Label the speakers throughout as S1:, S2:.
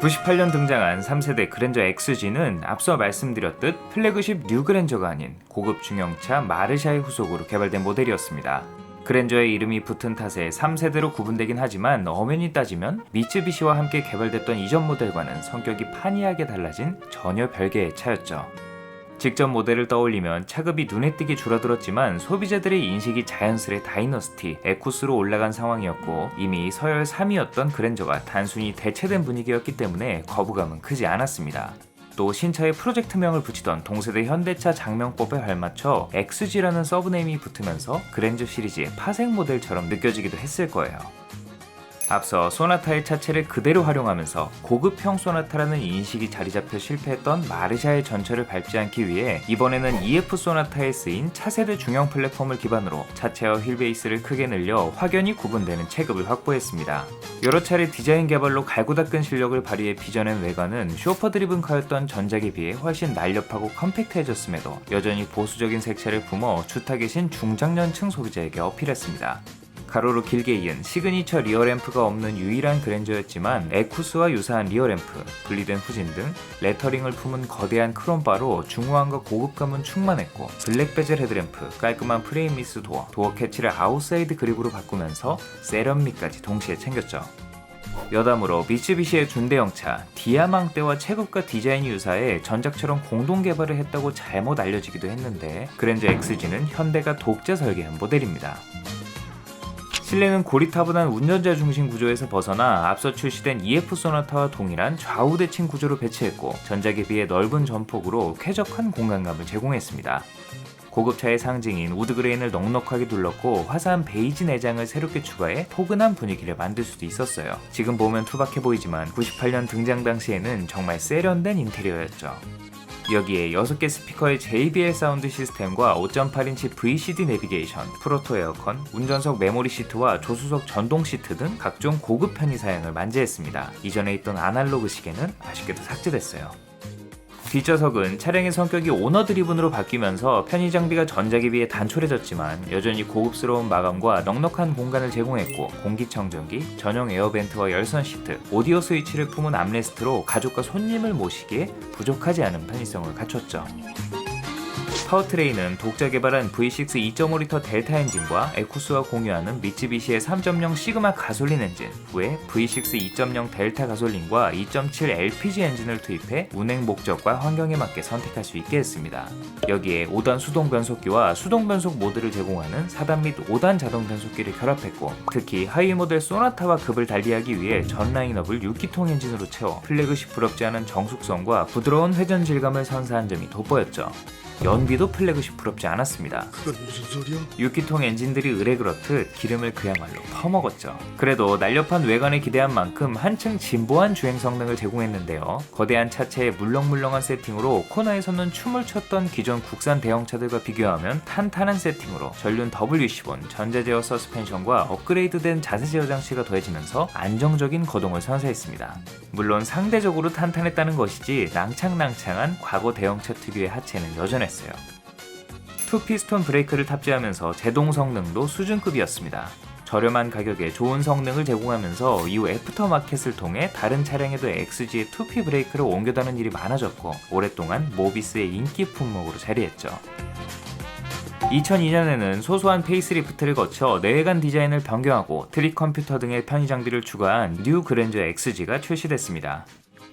S1: 98년 등장한 3세대 그랜저 XG는 앞서 말씀드렸듯 플래그십 뉴 그랜저가 아닌 고급 중형차 마르샤의 후속으로 개발된 모델이었습니다. 그랜저의 이름이 붙은 탓에 3세대로 구분되긴 하지만 엄연히 따지면 미쯔비시와 함께 개발됐던 이전 모델과는 성격이 판이하게 달라진 전혀 별개의 차였죠. 직접 모델을 떠올리면 차급이 눈에 띄게 줄어들었지만 소비자들의 인식이 자연스레 다이너스티, 에쿠스로 올라간 상황이었고 이미 서열 3위였던 그랜저가 단순히 대체된 분위기였기 때문에 거부감은 크지 않았습니다. 또 신차에 프로젝트명을 붙이던 동세대 현대차 장명법에 발맞춰 XG라는 서브네임이 붙으면서 그랜저 시리즈의 파생 모델처럼 느껴지기도 했을 거예요. 앞서 소나타의 차체를 그대로 활용하면서 고급형 소나타라는 인식이 자리잡혀 실패했던 마르샤의 전철을 밟지 않기 위해 이번에는 EF 소나타에 쓰인 차세대 중형 플랫폼을 기반으로 차체와 휠베이스를 크게 늘려 확연히 구분되는 체급을 확보했습니다. 여러 차례 디자인 개발로 갈고 닦은 실력을 발휘해 빚어낸 외관은 쇼퍼 드리븐카였던 전작에 비해 훨씬 날렵하고 컴팩트해졌음에도 여전히 보수적인 색채를 품어 주타 계신 중장년층 소비자에게 어필했습니다. 가로로 길게 이은 시그니처 리어램프가 없는 유일한 그랜저였지만 에쿠스와 유사한 리어램프, 분리된 후진 등 레터링을 품은 거대한 크롬바로 중후함과 고급감은 충만했고 블랙 베젤 헤드램프, 깔끔한 프레임리스 도어, 도어 캐치를 아웃사이드 그립으로 바꾸면서 세련미까지 동시에 챙겼죠. 여담으로 미쯔비시의 준대형차 디아망떼와 체급과 디자인이 유사해 전작처럼 공동 개발을 했다고 잘못 알려지기도 했는데 그랜저 XG는 현대가 독자 설계한 모델입니다. 실내는 고리타분한 운전자 중심 구조에서 벗어나 앞서 출시된 EF 소나타와 동일한 좌우 대칭 구조로 배치했고 전작에 비해 넓은 전폭으로 쾌적한 공간감을 제공했습니다. 고급차의 상징인 우드그레인을 넉넉하게 둘렀고 화사한 베이지 내장을 새롭게 추가해 포근한 분위기를 만들 수도 있었어요. 지금 보면 투박해 보이지만 98년 등장 당시에는 정말 세련된 인테리어였죠. 여기에 6개 스피커의 JBL 사운드 시스템과 5.8인치 VCD 내비게이션, 프로토 에어컨, 운전석 메모리 시트와 조수석 전동 시트 등 각종 고급 편의 사양을 만재했습니다. 이전에 있던 아날로그 시계는 아쉽게도 삭제됐어요. 뒷좌석은 차량의 성격이 오너 드리븐으로 바뀌면서 편의 장비가 전작에 비해 단촐해졌지만 여전히 고급스러운 마감과 넉넉한 공간을 제공했고 공기청정기, 전용 에어벤트와 열선 시트, 오디오 스위치를 품은 암레스트로 가족과 손님을 모시기에 부족하지 않은 편의성을 갖췄죠. 파워트레인은 독자 개발한 V6 2.5L 델타 엔진과 에쿠스와 공유하는 미쯔비시의 3.0 시그마 가솔린 엔진, 후에 V6 2.0 델타 가솔린과 2.7 LPG 엔진을 투입해 운행 목적과 환경에 맞게 선택할 수 있게 했습니다. 여기에 5단 수동 변속기와 수동 변속 모드를 제공하는 4단 및 5단 자동 변속기를 결합했고 특히 하위 모델 소나타와 급을 달리하기 위해 전 라인업을 6기통 엔진으로 채워 플래그십스럽지 않은 정숙성과 부드러운 회전 질감을 선사한 점이 돋보였죠. 연비도 플래그십스럽지 않았습니다.
S2: 그건 무슨 소리야?
S1: 6기통 엔진들이 의뢰 그렇듯 기름을 그야말로 퍼먹었죠. 그래도 날렵한 외관에 기대한 만큼 한층 진보한 주행 성능을 제공했는데요. 거대한 차체의 물렁물렁한 세팅으로 코너에서는 춤을 췄던 기존 국산 대형차들과 비교하면 탄탄한 세팅으로 전륜 WC1, 전자제어 서스펜션과 업그레이드된 자세제어 장치가 더해지면서 안정적인 거동을 선사했습니다. 물론 상대적으로 탄탄했다는 것이지 낭창낭창한 과거 대형차 특유의 하체는 여전했어요. 투피스톤 브레이크를 탑재하면서 제동 성능도 수준급이었습니다. 저렴한 가격에 좋은 성능을 제공하면서 이후 애프터마켓을 통해 다른 차량에도 XG의 투피 브레이크를 옮겨다는 일이 많아졌고 오랫동안 모비스의 인기 품목으로 자리했죠. 2002년에는 소소한 페이스리프트를 거쳐 내외관 디자인을 변경하고 트릭 컴퓨터 등의 편의 장비를 추가한 뉴 그랜저 XG가 출시됐습니다.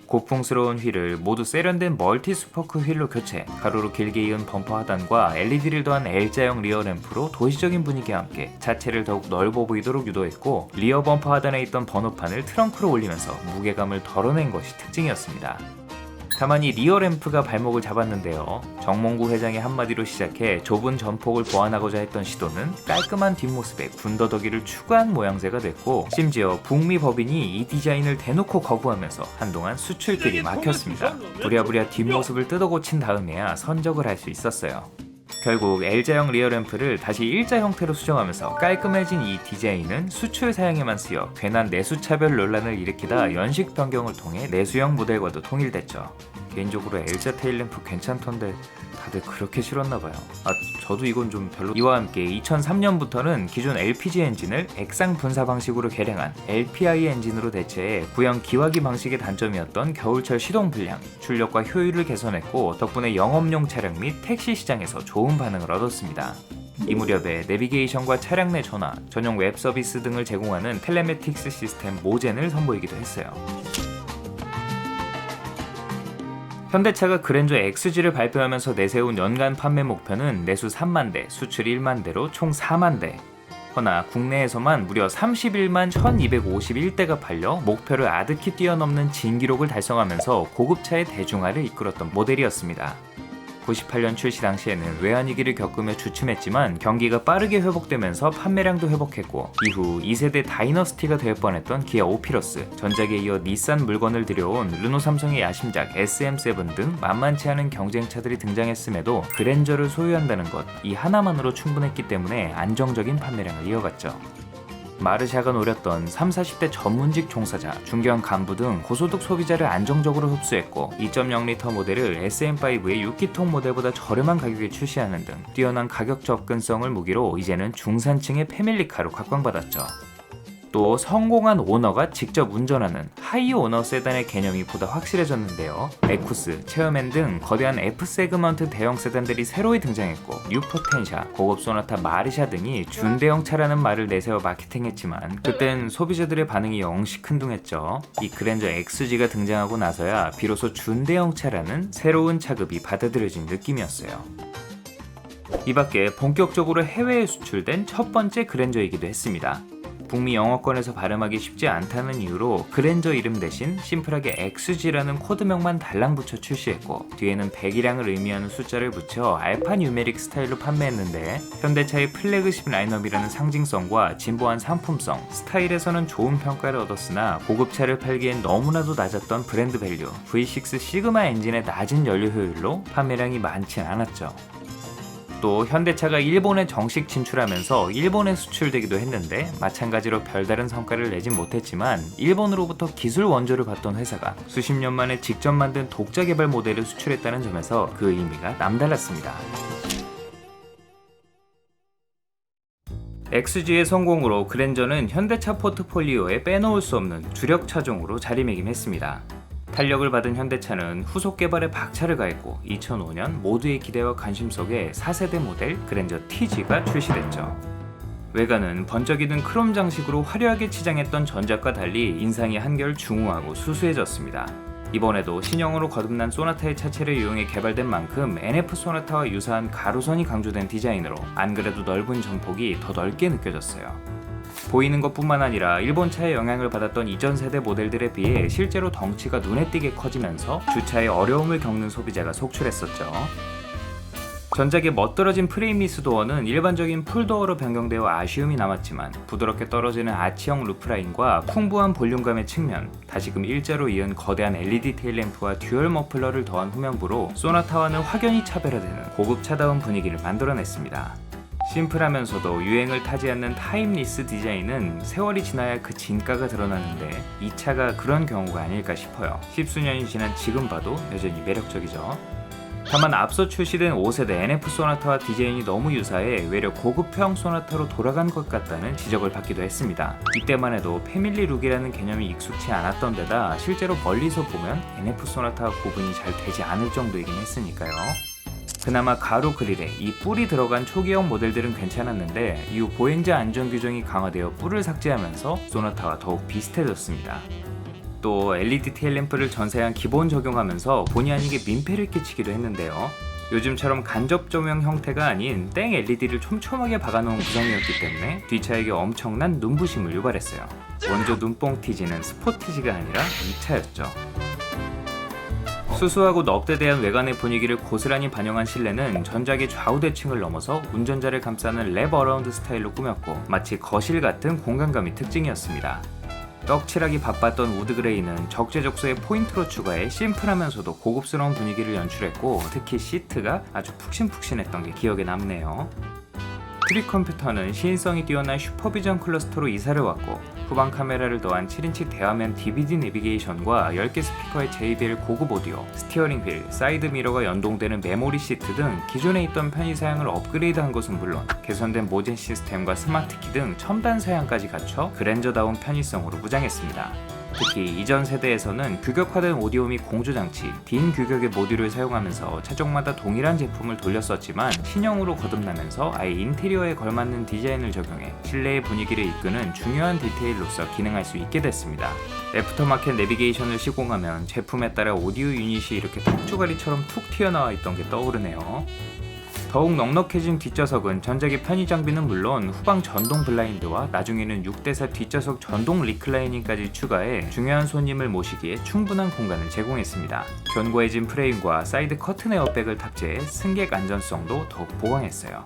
S1: 고풍스러운 휠을 모두 세련된 멀티 스포크 휠로 교체, 가로로 길게 이은 범퍼 하단과 LED를 더한 L자형 리어 램프로 도시적인 분위기와 함께 자체를 더욱 넓어 보이도록 유도했고 리어 범퍼 하단에 있던 번호판을 트렁크로 올리면서 무게감을 덜어낸 것이 특징이었습니다. 다만 이 리어 램프가 발목을 잡았는데요. 정몽구 회장의 한마디로 시작해 좁은 전폭을 보완하고자 했던 시도는 깔끔한 뒷모습에 군더더기를 추가한 모양새가 됐고 심지어 북미 법인이 이 디자인을 대놓고 거부하면서 한동안 수출길이 막혔습니다. 부랴부랴 뒷모습을 뜯어 고친 다음에야 선적을 할 수 있었어요. 결국 L자형 리어램프를 다시 일자 형태로 수정하면서 깔끔해진 이 디자인은 수출 사양에만 쓰여 괜한 내수 차별 논란을 일으키다 연식 변경을 통해 내수형 모델과도 통일됐죠. 개인적으로 L자 테일램프 괜찮던데 다들 그렇게 싫었나봐요. 저도 이건 좀 별로. 이와 함께 2003년부터는 기존 LPG 엔진을 액상 분사 방식으로 개량한 LPI 엔진으로 대체해 구형 기화기 방식의 단점이었던 겨울철 시동 불량, 출력과 효율을 개선했고 덕분에 영업용 차량 및 택시 시장에서 좋은 반응을 얻었습니다. 이 무렵에 내비게이션과 차량 내 전화, 전용 웹 서비스 등을 제공하는 텔레매틱스 시스템 모젠을 선보이기도 했어요. 현대차가 그랜저 XG를 발표하면서 내세운 연간 판매 목표는 내수 3만 대, 수출 1만 대로 총 4만 대. 허나 국내에서만 무려 31만 1251대가 팔려 목표를 아득히 뛰어넘는 진기록을 달성하면서 고급차의 대중화를 이끌었던 모델이었습니다. 98년 출시 당시에는 외환위기를 겪으며 주춤했지만 경기가 빠르게 회복되면서 판매량도 회복했고 이후 2세대 다이너스티가 될 뻔했던 기아 오피러스, 전작에 이어 닛산 물건을 들여온 르노 삼성의 야심작 SM7 등 만만치 않은 경쟁차들이 등장했음에도 그랜저를 소유한다는 것, 이 하나만으로 충분했기 때문에 안정적인 판매량을 이어갔죠. 마르샤가 노렸던 30, 40대 전문직 종사자, 중견 간부 등 고소득 소비자를 안정적으로 흡수했고 2.0L 모델을 SM5의 6기통 모델보다 저렴한 가격에 출시하는 등 뛰어난 가격 접근성을 무기로 이제는 중산층의 패밀리카로 각광받았죠. 또 성공한 오너가 직접 운전하는 하이 오너 세단의 개념이 보다 확실해졌는데요. 에쿠스, 체어맨 등 거대한 F 세그먼트 대형 세단들이 새로이 등장했고 뉴포텐샤, 고급 소나타 마르샤 등이 준대형차라는 말을 내세워 마케팅했지만 그땐 소비자들의 반응이 영 시큰둥했죠. 이 그랜저 XG가 등장하고 나서야 비로소 준대형차라는 새로운 차급이 받아들여진 느낌이었어요. 이 밖에 본격적으로 해외에 수출된 첫 번째 그랜저이기도 했습니다. 북미 영어권에서 발음하기 쉽지 않다는 이유로 그랜저 이름 대신 심플하게 XG라는 코드명만 달랑 붙여 출시했고 뒤에는 100이량을 의미하는 숫자를 붙여 알파 뉴메릭 스타일로 판매했는데 현대차의 플래그십 라인업이라는 상징성과 진보한 상품성, 스타일에서는 좋은 평가를 얻었으나 고급차를 팔기엔 너무나도 낮았던 브랜드 밸류, V6 시그마 엔진의 낮은 연료 효율로 판매량이 많진 않았죠. 또 현대차가 일본에 정식 진출하면서 일본에 수출되기도 했는데 마찬가지로 별다른 성과를 내진 못했지만 일본으로부터 기술 원조를 받던 회사가 수십 년 만에 직접 만든 독자 개발 모델을 수출했다는 점에서 그 의미가 남달랐습니다. XG의 성공으로 그랜저는 현대차 포트폴리오에 빼놓을 수 없는 주력 차종으로 자리매김했습니다. 탄력을 받은 현대차는 후속 개발에 박차를 가했고 2005년 모두의 기대와 관심 속에 4세대 모델 그랜저 TG가 출시됐죠. 외관은 번쩍이는 크롬 장식으로 화려하게 치장했던 전작과 달리 인상이 한결 중후하고 수수해졌습니다. 이번에도 신형으로 거듭난 소나타의 차체를 이용해 개발된 만큼 NF 소나타와 유사한 가로선이 강조된 디자인으로 안 그래도 넓은 전폭이 더 넓게 느껴졌어요. 보이는 것뿐만 아니라 일본차의 영향을 받았던 이전 세대 모델들에 비해 실제로 덩치가 눈에 띄게 커지면서 주차에 어려움을 겪는 소비자가 속출했었죠. 전작의 멋들어진 프레임리스 도어는 일반적인 풀도어로 변경되어 아쉬움이 남았지만 부드럽게 떨어지는 아치형 루프라인과 풍부한 볼륨감의 측면, 다시금 일자로 이은 거대한 LED 테일램프와 듀얼 머플러를 더한 후면부로 소나타와는 확연히 차별화되는 고급차다운 분위기를 만들어냈습니다. 심플하면서도 유행을 타지 않는 타임리스 디자인은 세월이 지나야 그 진가가 드러나는데 이 차가 그런 경우가 아닐까 싶어요. 십수년이 지난 지금 봐도 여전히 매력적이죠. 다만 앞서 출시된 5세대 NF 소나타와 디자인이 너무 유사해 외려 고급형 소나타로 돌아간 것 같다는 지적을 받기도 했습니다. 이때만 해도 패밀리 룩이라는 개념이 익숙치 않았던 데다 실제로 멀리서 보면 NF 소나타와 구분이 잘 되지 않을 정도이긴 했으니까요. 그나마 가로 그릴에 이 뿔이 들어간 초기형 모델들은 괜찮았는데 이후 보행자 안전 규정이 강화되어 뿔을 삭제하면서 소나타와 더욱 비슷해졌습니다. 또 LED 테일램프를 전세한 기본 적용하면서 본의 아니게 민폐를 끼치기도 했는데요. 요즘처럼 간접 조명 형태가 아닌 땡 LED를 촘촘하게 박아놓은 구성이었기 때문에 뒷차에게 엄청난 눈부심을 유발했어요. 원조 눈뽕 TG는 스포티지가 아니라 2차였죠. 수수하고 넙대대한 외관의 분위기를 고스란히 반영한 실내는 전작의 좌우 대칭을 넘어서 운전자를 감싸는 랩 어라운드 스타일로 꾸몄고 마치 거실 같은 공간감이 특징이었습니다. 떡칠하기 바빴던 우드그레이는 적재적소에 포인트로 추가해 심플하면서도 고급스러운 분위기를 연출했고 특히 시트가 아주 푹신푹신했던 게 기억에 남네요. 트릭 컴퓨터는 시인성이 뛰어난 슈퍼비전 클러스터로 이사를 왔고 후방 카메라를 더한 7인치 대화면 DVD 내비게이션과 10개 스피커의 JBL 고급 오디오, 스티어링 휠, 사이드 미러가 연동되는 메모리 시트 등 기존에 있던 편의 사양을 업그레이드한 것은 물론 개선된 모션 시스템과 스마트키 등 첨단 사양까지 갖춰 그랜저다운 편의성으로 무장했습니다. 특히 이전 세대에서는 규격화된 오디오 및 공조장치, DIN 규격의 모듈을 사용하면서 차종마다 동일한 제품을 돌렸었지만 신형으로 거듭나면서 아예 인테리어에 걸맞는 디자인을 적용해 실내의 분위기를 이끄는 중요한 디테일로서 기능할 수 있게 됐습니다. 애프터마켓 내비게이션을 시공하면 제품에 따라 오디오 유닛이 이렇게 턱주가리처럼 툭 튀어나와 있던 게 떠오르네요. 더욱 넉넉해진 뒷좌석은 전작의 편의 장비는 물론 후방 전동 블라인드와 나중에는 6대4 뒷좌석 전동 리클라이닝까지 추가해 중요한 손님을 모시기에 충분한 공간을 제공했습니다. 견고해진 프레임과 사이드 커튼 에어백을 탑재해 승객 안전성도 더욱 보강했어요.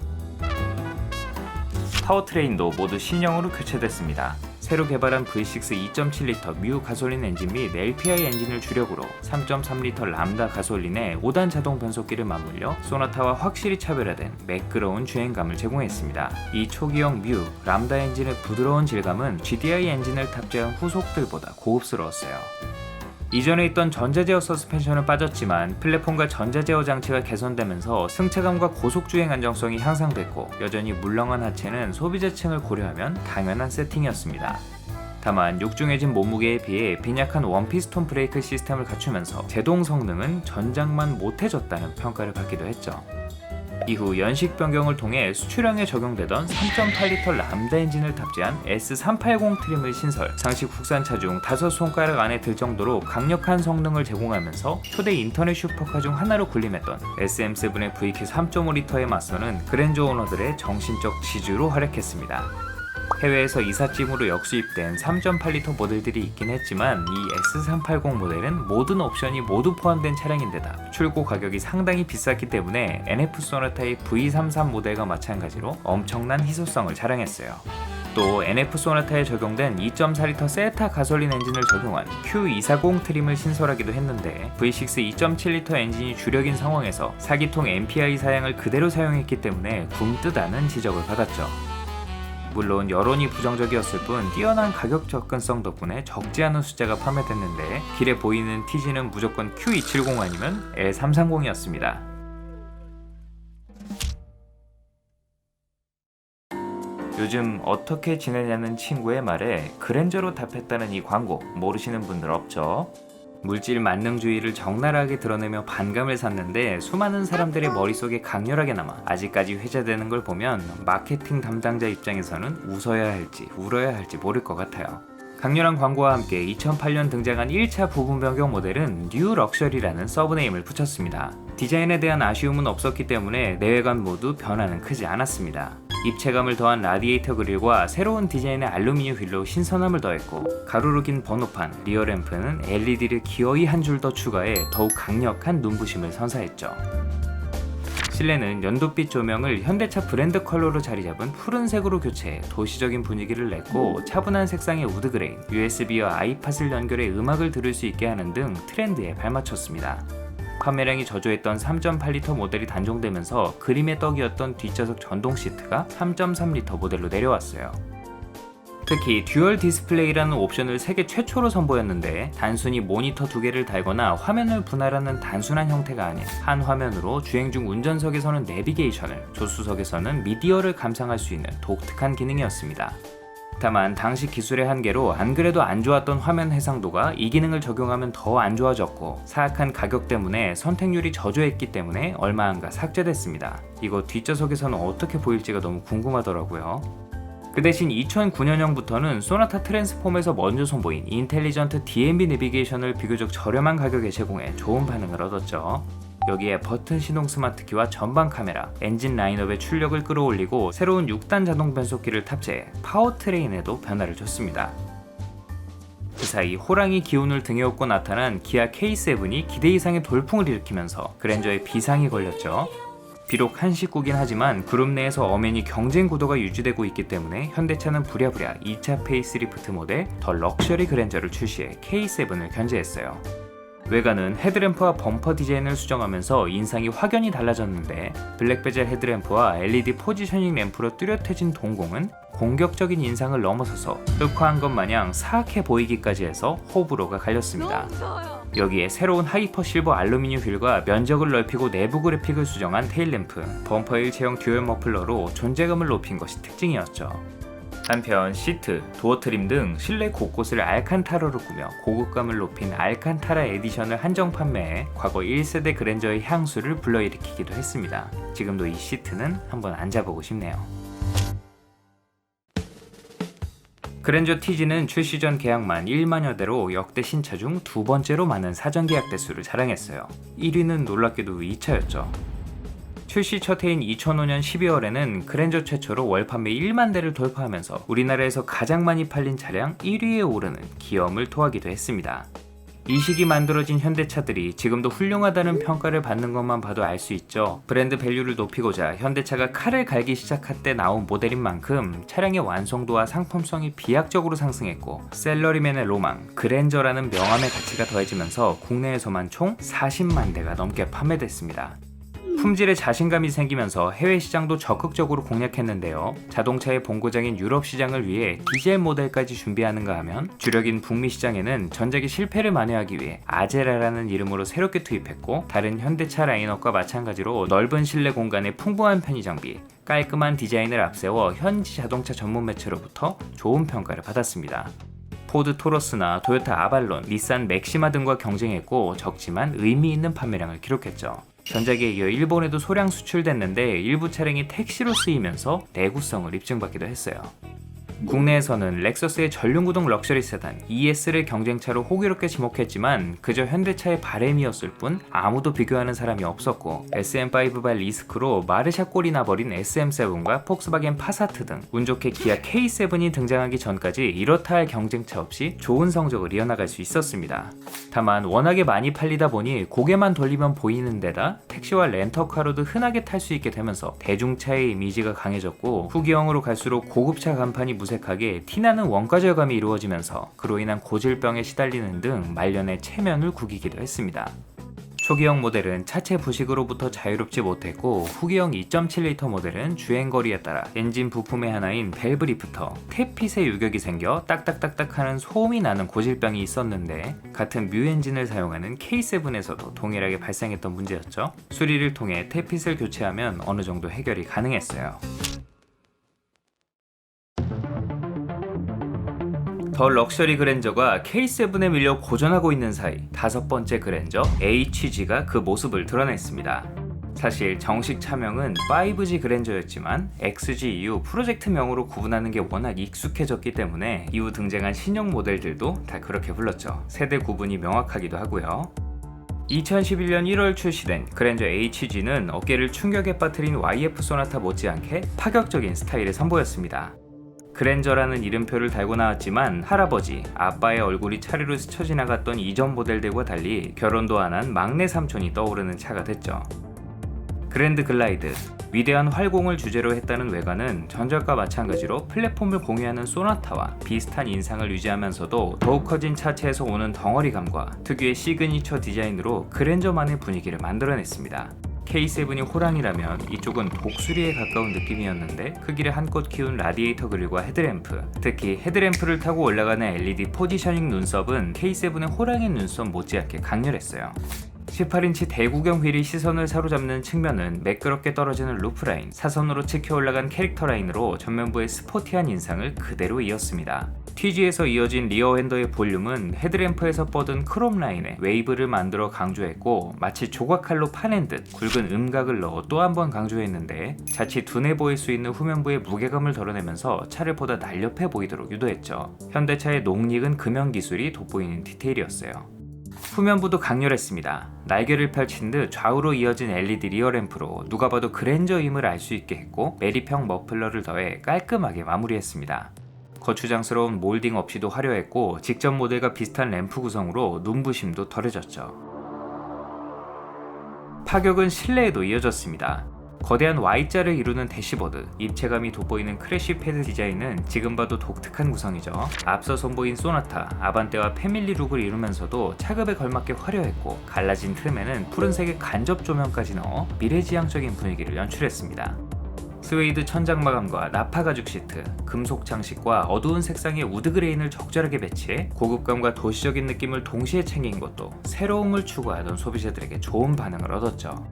S1: 파워트레인도 모두 신형으로 교체됐습니다. 새로 개발한 V6 2.7L 뮤 가솔린 엔진 및 LPI 엔진을 주력으로 3.3L 람다 가솔린에 5단 자동 변속기를 맞물려 소나타와 확실히 차별화된 매끄러운 주행감을 제공했습니다. 이 초기형 뮤 람다 엔진의 부드러운 질감은 GDI 엔진을 탑재한 후속들보다 고급스러웠어요. 이전에 있던 전자제어 서스펜션은 빠졌지만 플랫폼과 전자제어 장치가 개선되면서 승차감과 고속주행 안정성이 향상됐고 여전히 물렁한 하체는 소비자층을 고려하면 당연한 세팅이었습니다. 다만 육중해진 몸무게에 비해 빈약한 원피스톤 브레이크 시스템을 갖추면서 제동 성능은 전작만 못해졌다는 평가를 받기도 했죠. 이후 연식 변경을 통해 수출형에 적용되던 3.8L 람다 엔진을 탑재한 S380 트림을 신설, 상식 국산차 중 5손가락 안에 들 정도로 강력한 성능을 제공하면서 초대 인터넷 슈퍼카 중 하나로 군림했던 SM7의 VQ 3.5L에 맞서는 그랜저 오너들의 정신적 지주로 활약했습니다. 해외에서 이삿짐으로 역수입된 3.8L 모델들이 있긴 했지만 이 S380 모델은 모든 옵션이 모두 포함된 차량인데다 출고 가격이 상당히 비쌌기 때문에 NF 소나타의 V33 모델과 마찬가지로 엄청난 희소성을 자랑했어요. 또 NF 소나타에 적용된 2.4L 세타 가솔린 엔진을 적용한 Q240 트림을 신설하기도 했는데 V6 2.7L 엔진이 주력인 상황에서 4기통 MPI 사양을 그대로 사용했기 때문에 굼뜨다는 지적을 받았죠. 물론 여론이 부정적이었을 뿐 뛰어난 가격 접근성 덕분에 적지 않은 숫자가 판매됐는데 길에 보이는 TG는 무조건 Q270 아니면 L330이었습니다. 요즘 어떻게 지내냐는 친구의 말에 그랜저로 답했다는 이 광고 모르시는 분들 없죠? 물질 만능주의를 적나라하게 드러내며 반감을 샀는데 수많은 사람들의 머릿속에 강렬하게 남아 아직까지 회자되는 걸 보면 마케팅 담당자 입장에서는 웃어야 할지 울어야 할지 모를 것 같아요. 강렬한 광고와 함께 2008년 등장한 1차 부분 변경 모델은 뉴 럭셔리라는 서브네임을 붙였습니다. 디자인에 대한 아쉬움은 없었기 때문에 내외관 모두 변화는 크지 않았습니다. 입체감을 더한 라디에이터 그릴과 새로운 디자인의 알루미늄 휠로 신선함을 더했고 가로로 긴 번호판, 리어램프는 LED를 기어이 한 줄 더 추가해 더욱 강력한 눈부심을 선사했죠. 실내는 연두빛 조명을 현대차 브랜드 컬러로 자리잡은 푸른색으로 교체해 도시적인 분위기를 냈고 차분한 색상의 우드그레인, USB와 아이팟을 연결해 음악을 들을 수 있게 하는 등 트렌드에 발맞췄습니다. 판매량이 저조했던 3.8L 모델이 단종되면서 그림의 떡이었던 뒷좌석 전동 시트가 3.3L 모델로 내려왔어요. 특히 듀얼 디스플레이라는 옵션을 세계 최초로 선보였는데 단순히 모니터 2개를 달거나 화면을 분할하는 단순한 형태가 아닌 한 화면으로 주행 중 운전석에서는 내비게이션을, 조수석에서는 미디어를 감상할 수 있는 독특한 기능이었습니다. 다만 당시 기술의 한계로 안 그래도 안 좋았던 화면 해상도가 이 기능을 적용하면 더 안 좋아졌고 사악한 가격 때문에 선택률이 저조했기 때문에 얼마 안가 삭제됐습니다. 이거 뒷좌석에서는 어떻게 보일지가 너무 궁금하더라고요. 그 대신 2009년형부터는 소나타 트랜스폼에서 먼저 선보인 인텔리전트 DMB 내비게이션을 비교적 저렴한 가격에 제공해 좋은 반응을 얻었죠. 여기에 버튼 시동 스마트키와 전방 카메라, 엔진 라인업의 출력을 끌어올리고 새로운 6단 자동 변속기를 탑재해 파워트레인에도 변화를 줬습니다. 그 사이 호랑이 기운을 등에 업고 나타난 기아 K7이 기대 이상의 돌풍을 일으키면서 그랜저에 비상이 걸렸죠. 비록 한 식구긴 하지만 그룹 내에서 엄연히 경쟁 구도가 유지되고 있기 때문에 현대차는 부랴부랴 2차 페이스리프트 모델 더 럭셔리 그랜저를 출시해 K7을 견제했어요. 외관은 헤드램프와 범퍼 디자인을 수정하면서 인상이 확연히 달라졌는데, 블랙 베젤 헤드램프와 LED 포지셔닝 램프로 뚜렷해진 동공은 공격적인 인상을 넘어서서 흑화한 것 마냥 사악해 보이기까지 해서 호불호가 갈렸습니다. 여기에 새로운 하이퍼 실버 알루미늄 휠과 면적을 넓히고 내부 그래픽을 수정한 테일램프, 범퍼 일체형 듀얼 머플러로 존재감을 높인 것이 특징이었죠. 한편 시트, 도어 트림 등 실내 곳곳을 알칸타라로 꾸며 고급감을 높인 알칸타라 에디션을 한정 판매해 과거 1세대 그랜저의 향수를 불러일으키기도 했습니다. 지금도 이 시트는 한번 앉아보고 싶네요. 그랜저 TG는 출시 전 계약만 1만여 대로 역대 신차 중 두 번째로 많은 사전 계약 대수를 자랑했어요. 1위는 놀랍게도 2차였죠. 출시 첫 해인 2005년 12월에는 그랜저 최초로 월 판매 1만 대를 돌파하면서 우리나라에서 가장 많이 팔린 차량 1위에 오르는 기염을 토하기도 했습니다. 이 시기 만들어진 현대차들이 지금도 훌륭하다는 평가를 받는 것만 봐도 알 수 있죠. 브랜드 밸류를 높이고자 현대차가 칼을 갈기 시작할 때 나온 모델인 만큼 차량의 완성도와 상품성이 비약적으로 상승했고, 셀러리맨의 로망, 그랜저라는 명함의 가치가 더해지면서 국내에서만 총 40만 대가 넘게 판매됐습니다. 품질에 자신감이 생기면서 해외 시장도 적극적으로 공략했는데요. 자동차의 본고장인 유럽 시장을 위해 디젤 모델까지 준비하는가 하면 주력인 북미 시장에는 전작의 실패를 만회하기 위해 아제라라는 이름으로 새롭게 투입했고, 다른 현대차 라인업과 마찬가지로 넓은 실내 공간에 풍부한 편의 장비, 깔끔한 디자인을 앞세워 현지 자동차 전문 매체로부터 좋은 평가를 받았습니다. 포드 토러스나 토요타 아발론, 닛산 맥시마 등과 경쟁했고 적지만 의미 있는 판매량을 기록했죠. 전작에 이어 일본에도 소량 수출됐는데 일부 차량이 택시로 쓰이면서 내구성을 입증받기도 했어요. 국내에서는 렉서스의 전륜구동 럭셔리 세단 ES를 경쟁차로 호기롭게 지목했지만 그저 현대차의 바램이었을 뿐 아무도 비교하는 사람이 없었고, SM5발 리스크로 마르샤 꼴이 나버린 SM7과 폭스바겐 파사트 등 운 좋게 기아 K7이 등장하기 전까지 이렇다 할 경쟁차 없이 좋은 성적을 이어나갈 수 있었습니다. 다만 워낙에 많이 팔리다 보니 고개만 돌리면 보이는 데다 택시와 렌터카로도 흔하게 탈 수 있게 되면서 대중차의 이미지가 강해졌고, 후기형으로 갈수록 고급차 간판이 무색하게 티나는 원가 절감이 이루어지면서 그로 인한 고질병에 시달리는 등 말년의 체면을 구기기도 했습니다. 초기형 모델은 차체 부식으로부터 자유롭지 못했고, 후기형 2.7L 모델은 주행거리에 따라 엔진 부품의 하나인 밸브 리프터, 태핏에 유격이 생겨 딱딱딱딱 하는 소음이 나는 고질병이 있었는데, 같은 뮤 엔진을 사용하는 K7에서도 동일하게 발생했던 문제였죠. 수리를 통해 태핏을 교체하면 어느 정도 해결이 가능했어요. 더 럭셔리 그랜저가 K7에 밀려 고전하고 있는 사이 다섯 번째 그랜저 HG가 그 모습을 드러냈습니다. 사실 정식 차명은 5G 그랜저였지만 XG 이후 프로젝트명으로 구분하는 게 워낙 익숙해졌기 때문에 이후 등장한 신형 모델들도 다 그렇게 불렀죠. 세대 구분이 명확하기도 하고요. 2011년 1월 출시된 그랜저 HG는 어깨를 충격에 빠뜨린 YF 소나타 못지않게 파격적인 스타일을 선보였습니다. 그랜저라는 이름표를 달고 나왔지만 할아버지, 아빠의 얼굴이 차례로 스쳐 지나갔던 이전 모델들과 달리 결혼도 안 한 막내 삼촌이 떠오르는 차가 됐죠. 그랜드 글라이드, 위대한 활공을 주제로 했다는 외관은 전작과 마찬가지로 플랫폼을 공유하는 소나타와 비슷한 인상을 유지하면서도 더욱 커진 차체에서 오는 덩어리감과 특유의 시그니처 디자인으로 그랜저만의 분위기를 만들어냈습니다. K7이 호랑이라면 이쪽은 독수리에 가까운 느낌이었는데 크기를 한껏 키운 라디에이터 그릴과 헤드램프, 특히 헤드램프를 타고 올라가는 LED 포지셔닝 눈썹은 K7의 호랑이 눈썹 못지않게 강렬했어요. 18인치 대구경 휠이 시선을 사로잡는 측면은 매끄럽게 떨어지는 루프라인, 사선으로 치켜 올라간 캐릭터 라인으로 전면부의 스포티한 인상을 그대로 이었습니다. TG에서 이어진 리어 핸더의 볼륨은 헤드램프에서 뻗은 크롬 라인에 웨이브를 만들어 강조했고, 마치 조각칼로 파낸 듯 굵은 음각을 넣어 또 한 번 강조했는데, 자칫 둔해 보일 수 있는 후면부의 무게감을 덜어내면서 차를 보다 날렵해 보이도록 유도했죠. 현대차의 농익은 금형 기술이 돋보이는 디테일이었어요. 후면부도 강렬했습니다. 날개를 펼친 듯 좌우로 이어진 LED 리어램프로 누가 봐도 그랜저임을 알 수 있게 했고, 매립형 머플러를 더해 깔끔하게 마무리했습니다. 거추장스러운 몰딩 없이도 화려했고, 직전 모델과 비슷한 램프 구성으로 눈부심도 덜해졌죠. 파격은 실내에도 이어졌습니다. 거대한 Y자를 이루는 대시보드, 입체감이 돋보이는 크래쉬 패드 디자인은 지금 봐도 독특한 구성이죠. 앞서 선보인 소나타, 아반떼와 패밀리 룩을 이루면서도 차급에 걸맞게 화려했고, 갈라진 트림에는 푸른색의 간접 조명까지 넣어 미래지향적인 분위기를 연출했습니다. 스웨이드 천장 마감과 나파 가죽 시트, 금속 장식과 어두운 색상의 우드 그레인을 적절하게 배치해 고급감과 도시적인 느낌을 동시에 챙긴 것도 새로움을 추구하던 소비자들에게 좋은 반응을 얻었죠.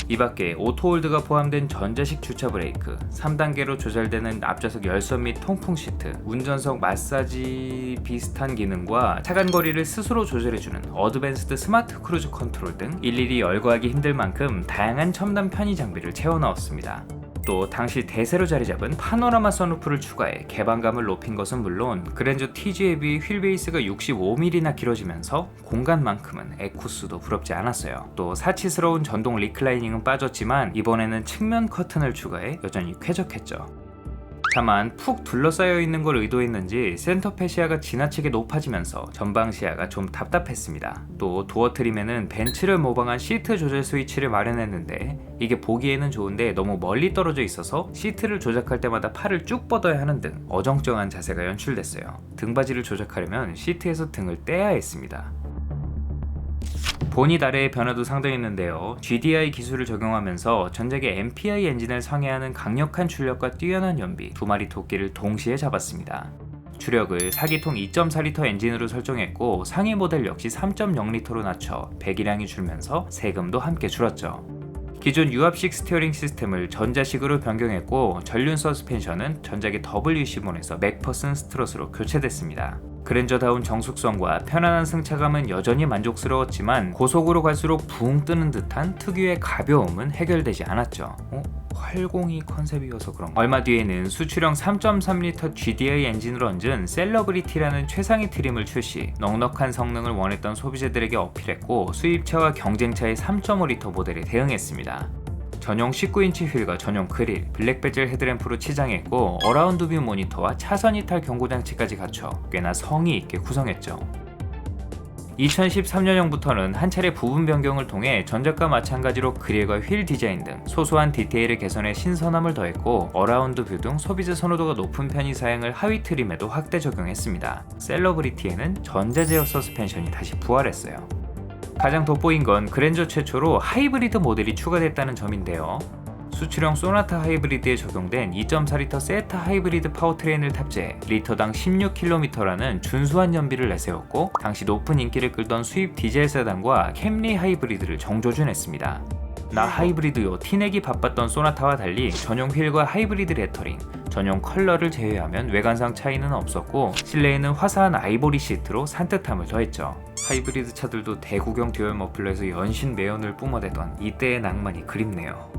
S1: 이 밖에 오토홀드가 포함된 전자식 주차 브레이크, 3단계로 조절되는 앞좌석 열선 및 통풍 시트, 운전석 마사지 비슷한 기능과 차간거리를 스스로 조절해주는 어드밴스드 스마트 크루즈 컨트롤 등 일일이 열거하기 힘들 만큼 다양한 첨단 편의 장비를 채워 넣었습니다. 또 당시 대세로 자리 잡은 파노라마 선루프를 추가해 개방감을 높인 것은 물론 그랜저 TG에 비해 휠베이스가 65mm나 길어지면서 공간만큼은 에쿠스도 부럽지 않았어요. 또 사치스러운 전동 리클라이닝은 빠졌지만 이번에는 측면 커튼을 추가해 여전히 쾌적했죠. 다만 푹 둘러싸여 있는 걸 의도했는지 센터페 시야가 지나치게 높아지면서 전방 시야가 좀 답답했습니다. 또 도어 트림에는 벤츠를 모방한 시트 조절 스위치를 마련했는데 이게 보기에는 좋은데 너무 멀리 떨어져 있어서 시트를 조작할 때마다 팔을 쭉 뻗어야 하는 등 어정쩡한 자세가 연출됐어요. 등받이를 조작하려면 시트에서 등을 떼야 했습니다. 보닛 아래의 변화도 상당했는데요. GDI 기술을 적용하면서 전작의 MPI 엔진을 상회하는 강력한 출력과 뛰어난 연비, 두 마리 토끼를 동시에 잡았습니다. 주력을 4기통 2.4L 엔진으로 설정했고 상위 모델 역시 3.0L로 낮춰 배기량이 줄면서 세금도 함께 줄었죠. 기존 유압식 스티어링 시스템을 전자식으로 변경했고 전륜 서스펜션은 전작의 WC1에서 맥퍼슨 스트럿으로 교체됐습니다. 그랜저다운 정숙성과 편안한 승차감은 여전히 만족스러웠지만 고속으로 갈수록 붕 뜨는 듯한 특유의 가벼움은 해결되지 않았죠. 활공이 컨셉이어서 그런가? 얼마 뒤에는 수출형 3.3L GDI 엔진을 얹은 셀러브리티라는 최상위 트림을 출시, 넉넉한 성능을 원했던 소비자들에게 어필했고 수입차와 경쟁차의 3.5L 모델에 대응했습니다. 전용 19인치 휠과 전용 그릴, 블랙 베젤 헤드램프로 치장했고 어라운드 뷰 모니터와 차선 이탈 경고 장치까지 갖춰 꽤나 성의 있게 구성했죠. 2013년형부터는 한 차례 부분 변경을 통해 전작과 마찬가지로 그릴과 휠 디자인 등 소소한 디테일을 개선해 신선함을 더했고 어라운드 뷰 등 소비자 선호도가 높은 편의 사양을 하위 트림에도 확대 적용했습니다. 셀러브리티에는 전자 제어 서스펜션이 다시 부활했어요. 가장 돋보인 건 그랜저 최초로 하이브리드 모델이 추가됐다는 점인데요. 수출형 소나타 하이브리드에 적용된 2.4L 세타 하이브리드 파워트레인을 탑재해 리터당 16km라는 준수한 연비를 내세웠고 당시 높은 인기를 끌던 수입 디젤 세단과 캠리 하이브리드를 정조준했습니다. 나 하이브리드요 티내기 바빴던 소나타와 달리 전용 휠과 하이브리드 레터링, 전용 컬러를 제외하면 외관상 차이는 없었고 실내에는 화사한 아이보리 시트로 산뜻함을 더했죠. 하이브리드 차들도 대구경 듀얼 머플러에서 연신 매연을 뿜어대던 이때의 낭만이 그립네요.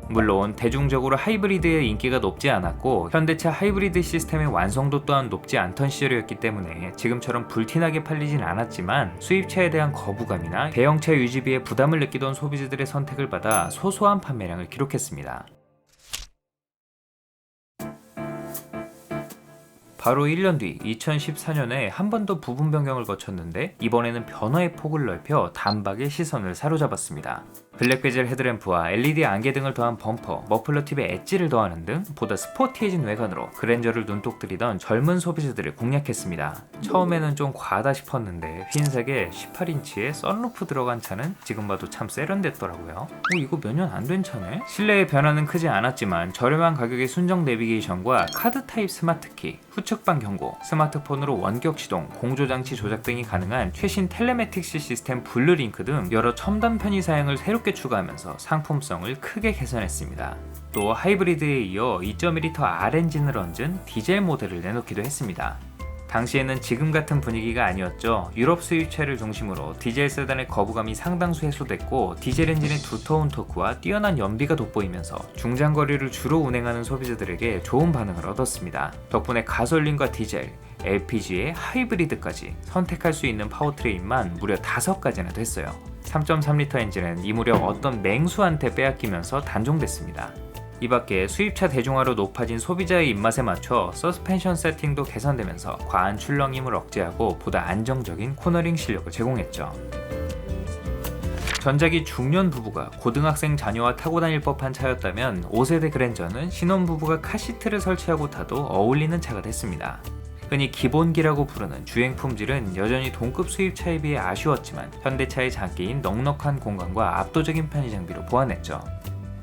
S1: 물론 대중적으로 하이브리드의 인기가 높지 않았고 현대차 하이브리드 시스템의 완성도 또한 높지 않던 시절이었기 때문에 지금처럼 불티나게 팔리진 않았지만 수입차에 대한 거부감이나 대형차 유지비에 부담을 느끼던 소비자들의 선택을 받아 소소한 판매량을 기록했습니다. 바로 1년 뒤 2014년에 한 번 더 부분 변경을 거쳤는데 이번에는 변화의 폭을 넓혀 단박에 시선을 사로잡았습니다. 블랙 베젤 헤드램프와 LED 안개 등을 더한 범퍼, 머플러 팁에 엣지를 더하는 등 보다 스포티해진 외관으로 그랜저를 눈독 들이던 젊은 소비자들을 공략했습니다. 처음에는 좀 과하다 싶었는데 흰색에 18인치의 썬루프 들어간 차는 지금 봐도 참 세련됐더라고요. 이거 몇 년 안 된 차네? 실내의 변화는 크지 않았지만 저렴한 가격의 순정 내비게이션과 카드 타입 스마트키, 후측방 경고, 스마트폰으로 원격 시동, 공조장치 조작 등이 가능한 최신 텔레매틱스 시스템 블루링크 등 여러 첨단 편의 사양을 새롭게 추가하면서 상품성을 크게 개선했습니다. 또 하이브리드에 이어 2.1L R 엔진을 얹은 디젤 모델을 내놓기도 했습니다. 당시에는 지금 같은 분위기가 아니었죠. 유럽 수입차를 중심으로 디젤 세단의 거부감이 상당수 해소됐고 디젤 엔진의 두터운 토크와 뛰어난 연비가 돋보이면서 중장거리를 주로 운행하는 소비자들에게 좋은 반응을 얻었습니다. 덕분에 가솔린과 디젤, LPG에 하이브리드까지 선택할 수 있는 파워트레인만 무려 5가지나 됐어요. 3.3L 엔진은 이 무렵 어떤 맹수한테 빼앗기면서 단종됐습니다. 이 밖에 수입차 대중화로 높아진 소비자의 입맛에 맞춰 서스펜션 세팅도 개선되면서 과한 출렁임을 억제하고 보다 안정적인 코너링 실력을 제공했죠. 전작이 중년 부부가 고등학생 자녀와 타고 다닐 법한 차였다면 5세대 그랜저는 신혼부부가 카시트를 설치하고 타도 어울리는 차가 됐습니다. 흔히 기본기라고 부르는 주행 품질은 여전히 동급 수입차에 비해 아쉬웠지만 현대차의 장기인 넉넉한 공간과 압도적인 편의 장비로 보완했죠.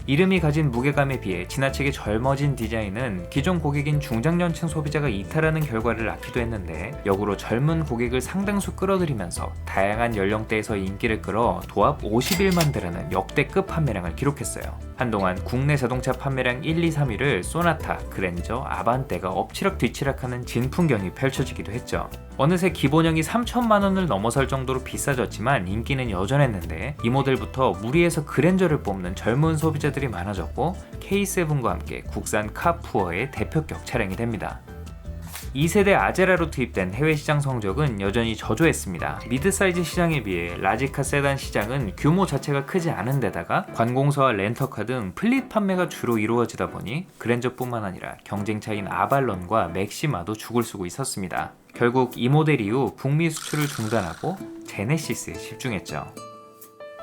S1: 이름이 가진 무게감에 비해 지나치게 젊어진 디자인은 기존 고객인 중장년층 소비자가 이탈하는 결과를 낳기도 했는데, 역으로 젊은 고객을 상당수 끌어들이면서 다양한 연령대에서 인기를 끌어 도합 51만 대라는 역대급 판매량을 기록했어요. 한동안 국내 자동차 판매량 1, 2, 3위를 소나타, 그랜저, 아반떼가 엎치락 뒤치락하는 진풍경이 펼쳐지기도 했죠. 어느새 기본형이 3천만 원을 넘어설 정도로 비싸졌지만 인기는 여전했는데, 이 모델부터 무리해서 그랜저를 뽑는 젊은 소비자들이 많아졌고 K7과 함께 국산 카푸어의 대표격 차량이 됩니다. 2세대 아제라로 투입된 해외 시장 성적은 여전히 저조했습니다. 미드사이즈 시장에 비해 라지카 세단 시장은 규모 자체가 크지 않은 데다가 관공서와 렌터카 등 플릿 판매가 주로 이루어지다 보니 그랜저뿐만 아니라 경쟁차인 아발론과 맥시마도 죽을 쓰고 있었습니다. 결국 이 모델 이후 북미 수출을 중단하고 제네시스에 집중했죠.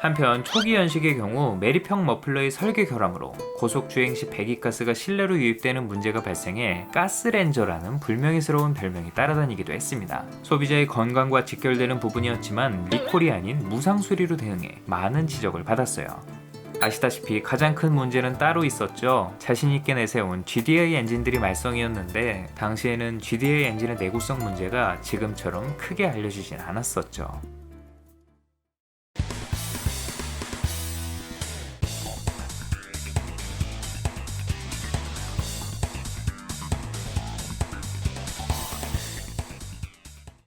S1: 한편 초기 연식의 경우 매립형 머플러의 설계 결함으로 고속 주행 시 배기가스가 실내로 유입되는 문제가 발생해 가스렌저라는 불명예스러운 별명이 따라다니기도 했습니다. 소비자의 건강과 직결되는 부분이었지만 리콜이 아닌 무상 수리로 대응해 많은 지적을 받았어요. 아시다시피 가장 큰 문제는 따로 있었죠. 자신있게 내세운 GDI 엔진들이 말썽이었는데 당시에는 GDI 엔진의 내구성 문제가 지금처럼 크게 알려지진 않았었죠.